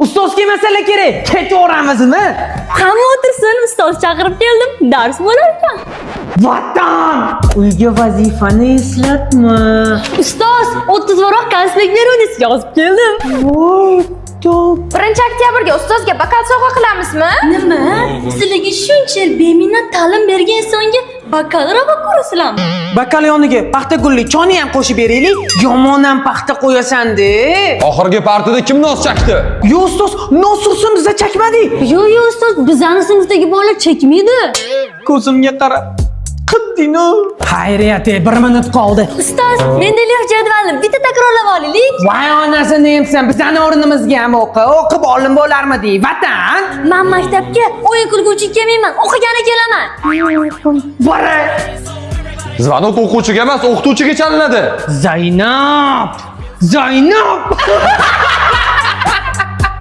Ustozga masala kerak. Ketaveramizmi? Hamma o'tirsin, ustoz chaqirib keldim. Dars bo'lar ekan. Vatan! Uyga vazifani eslatma. Ustoz, 30 varoq konspekt beruvni yozib keldim. Voy, top. 1-oktyabrga ustozga bakal sovg'a qilamizmi? Nima? Sizlarga shuncha yil beminnat ta'lim bergan insonga bakal ravo ko'rasizlarmi? Bakal yoniga paxta gulli choni ham qo'shib beraylik. Yomon ham paxta qo'yasan-de. Oxirgi partida kim nos chakdi? Yo ustoz, nosursin biza chakmadik. Yo'q, ustoz, bizning sinfdagi bolalar chekmaydi. Ko'zimga qara. Qiddino. Xayriyat, 1 minut qoldi. Ustoz, menda lix jadvalni bitta takrorlab olaylik. Voy onasini yemsan, bizani o'rnimizga ham o'qib olim bo'larmidi? Vatan! Men maktabga o'yin kulguvchi kelmayman, o'qigani kelaman. Bora! Zvonok o'quvchiga emas, o'qituvchiga chalinadi. Zaynab!